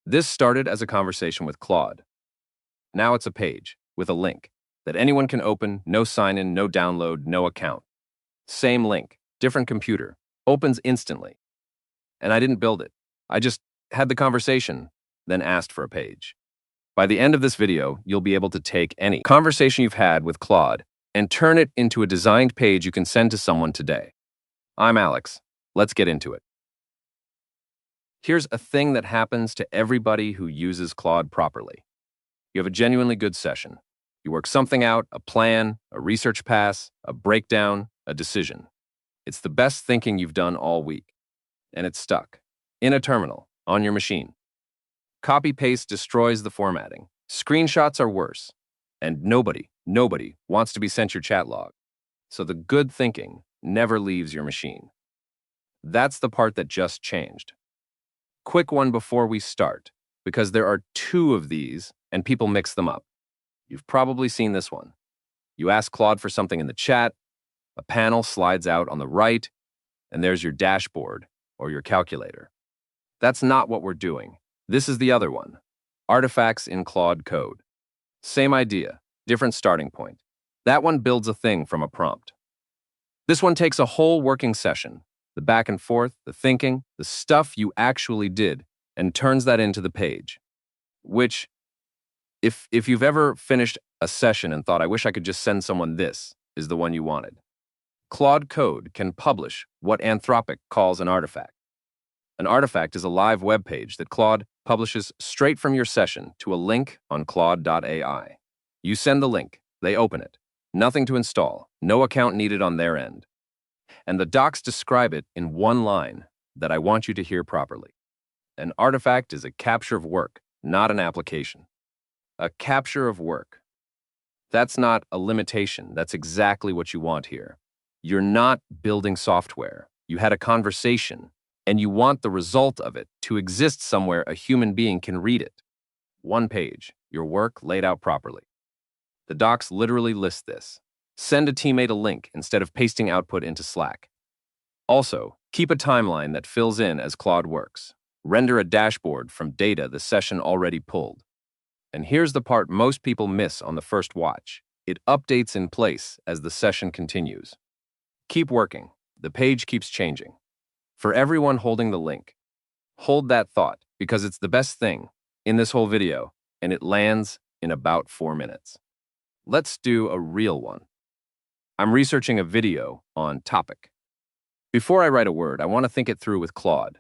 This started as a conversation with Claude. Now it's a page with a link that anyone can open, no sign-in, no download, no account. Same link, different computer, opens instantly. And I didn't build it. I just had the conversation, then asked for a page. By the end of this video, you'll be able to take any conversation you've had with Claude and turn it into a designed page you can send to someone today. I'm Alex. Let's get into it. Here's a thing that happens to everybody who uses Claude properly. You have a genuinely good session. You work something out, a plan, a research pass, a breakdown, a decision. It's the best thinking you've done all week. And it's stuck in a terminal on your machine. Copy-paste destroys the formatting. Screenshots are worse. And nobody wants to be sent your chat log. So the good thinking never leaves your machine. That's the part that just changed. Quick one before we start, because there are two of these and people mix them up. You've probably seen this one. You ask Claude for something in the chat, a panel slides out on the right, and there's your dashboard or your calculator. That's not what we're doing. This is the other one, artifacts in Claude code. Same idea, different starting point. That one builds a thing from a prompt. This one takes a whole working session, the back and forth, the thinking, the stuff you actually did, and turns that into the page. Which, if you've ever finished a session and thought, I wish I could just send someone this, is the one you wanted. Claude Code can publish what Anthropic calls an artifact. An artifact is a live web page that Claude publishes straight from your session to a link on Claude.ai. You send the link, they open it. Nothing to install, no account needed on their end. And the docs describe it in one line that I want you to hear properly. An artifact is a capture of work, not an application. A capture of work. That's not a limitation. That's exactly what you want here. You're not building software. You had a conversation, and you want the result of it to exist somewhere a human being can read it. One page, your work laid out properly. The docs literally list this. Send a teammate a link instead of pasting output into Slack. Also, keep a timeline that fills in as Claude works. Render a dashboard from data the session already pulled. And here's the part most people miss on the first watch. It updates in place as the session continues. Keep working. The page keeps changing. For everyone holding the link, hold that thought because it's the best thing in this whole video, and it lands in about 4 minutes. Let's do a real one. I'm researching a video on topic. Before I write a word, I want to think it through with Claude.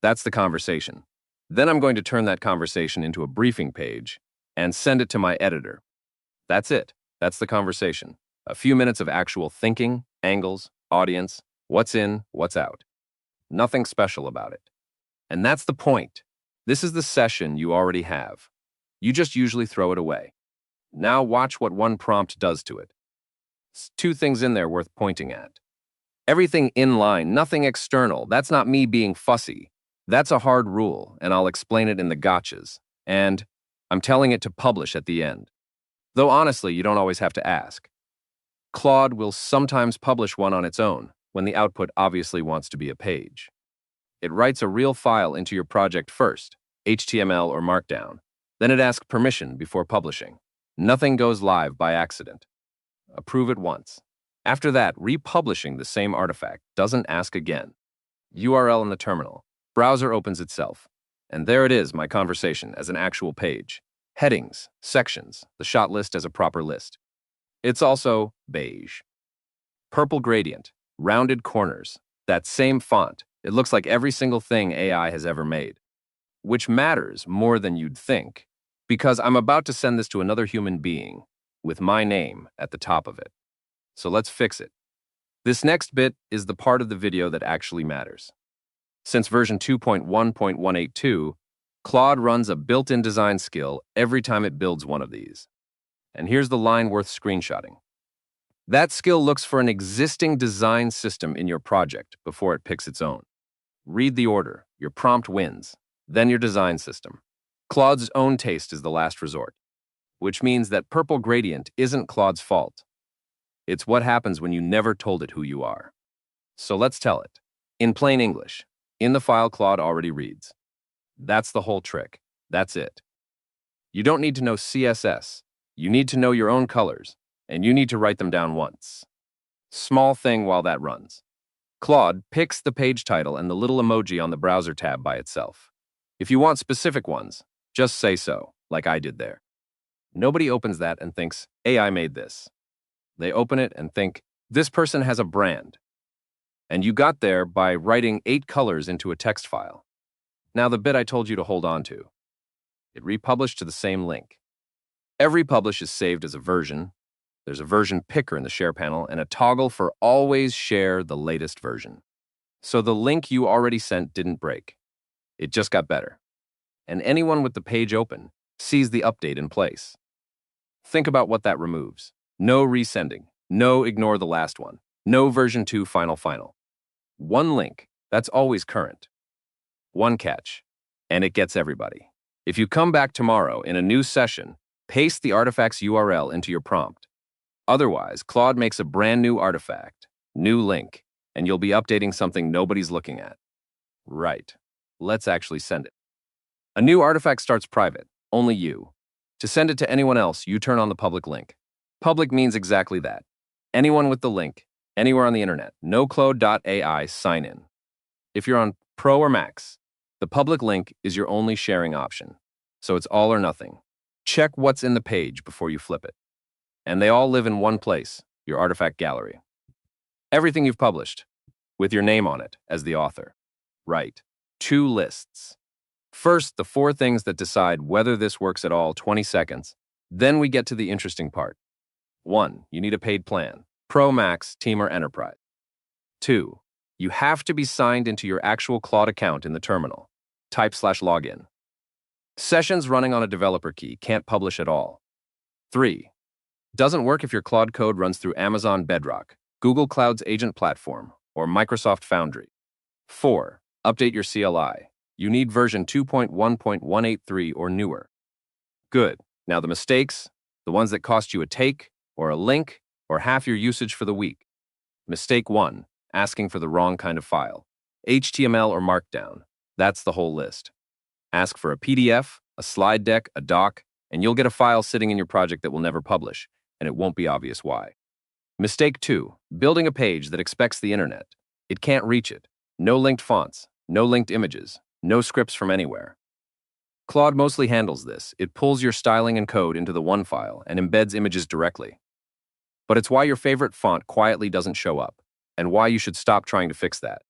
That's the conversation. Then I'm going to turn that conversation into a briefing page and send it to my editor. That's it. That's the conversation. A few minutes of actual thinking, angles, audience, what's in, what's out. Nothing special about it. And that's the point. This is the session you already have. You just usually throw it away. Now watch what one prompt does to it. Two things in there worth pointing at. Everything inline, nothing external. That's not me being fussy. That's a hard rule, and I'll explain it in the gotchas. And I'm telling it to publish at the end. Though honestly, you don't always have to ask. Claude will sometimes publish one on its own, when the output obviously wants to be a page. It writes a real file into your project first, HTML or Markdown. Then it asks permission before publishing. Nothing goes live by accident. Approve it once. After that, republishing the same artifact doesn't ask again. URL in the terminal. Browser opens itself. And there it is, my conversation, as an actual page. Headings, sections, the shot list as a proper list. It's also beige. Purple gradient, rounded corners, that same font. It looks like every single thing AI has ever made. Which matters more than you'd think, because I'm about to send this to another human being with my name at the top of it. So let's fix it. This next bit is the part of the video that actually matters. Since version 2.1.182, Claude runs a built-in design skill every time it builds one of these. And here's the line worth screenshotting. That skill looks for an existing design system in your project before it picks its own. Read the order. Your prompt wins, then your design system. Claude's own taste is the last resort, which means that purple gradient isn't Claude's fault. It's what happens when you never told it who you are. So let's tell it. In plain English, in the file Claude already reads. That's the whole trick. That's it. You don't need to know CSS. You need to know your own colors, and you need to write them down once. Small thing while that runs. Claude picks the page title and the little emoji on the browser tab by itself. If you want specific ones, just say so, like I did there. Nobody opens that and thinks, AI made this. They open it and think, this person has a brand. And you got there by writing 8 colors into a text file. Now the bit I told you to hold on to. It republished to the same link. Every publish is saved as a version. There's a version picker in the share panel and a toggle for always share the latest version. So the link you already sent didn't break. It just got better. And anyone with the page open sees the update in place. Think about what that removes. No resending. No ignore the last one. No version 2 final. One link, that's always current. One catch, and it gets everybody. If you come back tomorrow in a new session, paste the artifact's URL into your prompt. Otherwise, Claude makes a brand new artifact, new link, and you'll be updating something nobody's looking at. Right. Let's actually send it. A new artifact starts private, only you. To send it to anyone else, you turn on the public link. Public means exactly that. Anyone with the link, anywhere on the internet, no Claude.ai sign in. If you're on Pro or Max, the public link is your only sharing option. So it's all or nothing. Check what's in the page before you flip it. And they all live in one place, your artifact gallery. Everything you've published, with your name on it as the author. Right. 2 lists. First, the 4 things that decide whether this works at all, 20 seconds. Then we get to the interesting part. 1. You need a paid plan. Pro, Max, Team, or Enterprise. 2. You have to be signed into your actual Claude account in the terminal. Type/login. Sessions running on a developer key can't publish at all. 3. Doesn't work if your Claude code runs through Amazon Bedrock, Google Cloud's agent platform, or Microsoft Foundry. 4. Update your CLI. You need version 2.1.183 or newer. Good. Now the mistakes, the ones that cost you a take, or a link, or half your usage for the week. Mistake 1, asking for the wrong kind of file. HTML or Markdown. That's the whole list. Ask for a PDF, a slide deck, a doc, and you'll get a file sitting in your project that will never publish, and it won't be obvious why. Mistake 2, building a page that expects the internet. It can't reach it. No linked fonts, no linked images, no scripts from anywhere. Claude mostly handles this. It pulls your styling and code into the one file and embeds images directly. But it's why your favorite font quietly doesn't show up, and why you should stop trying to fix that.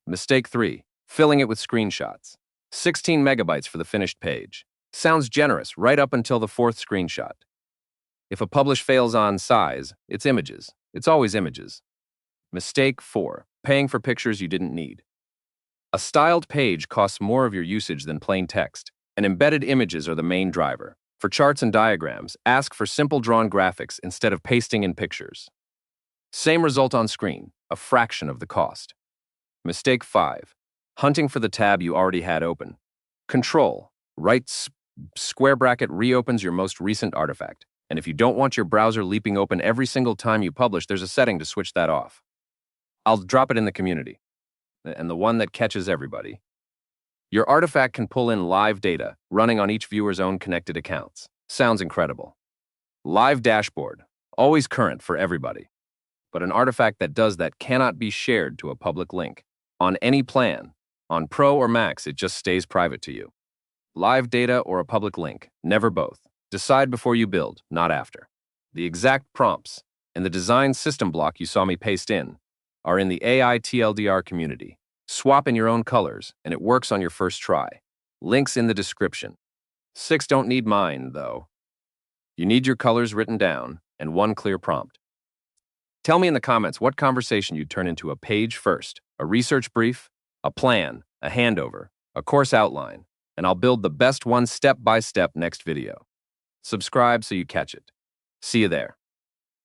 Mistake 3, filling it with screenshots. 16 megabytes for the finished page. Sounds generous right up until the 4th screenshot. If a publish fails on size, it's images. It's always images. Mistake 4, paying for pictures you didn't need. A styled page costs more of your usage than plain text, and embedded images are the main driver. For charts and diagrams, ask for simple drawn graphics instead of pasting in pictures. Same result on screen, a fraction of the cost. Mistake 5, hunting for the tab you already had open. Control, right square bracket reopens your most recent artifact. And if you don't want your browser leaping open every single time you publish, there's a setting to switch that off. I'll drop it in the community. And the one that catches everybody. Your artifact can pull in live data running on each viewer's own connected accounts. Sounds incredible. Live dashboard, always current for everybody. But an artifact that does that cannot be shared to a public link. On any plan, on Pro or Max, it just stays private to you. Live data or a public link, never both. Decide before you build, not after. The exact prompts and the design system block you saw me paste in are in the AI TLDR community. Swap in your own colors, and it works on your first try. Links in the description. 6 don't need mine, though. You need your colors written down and one clear prompt. Tell me in the comments what conversation you'd turn into a page first, a research brief, a plan, a handover, a course outline, and I'll build the best one step by step next video. Subscribe so you catch it. See you there.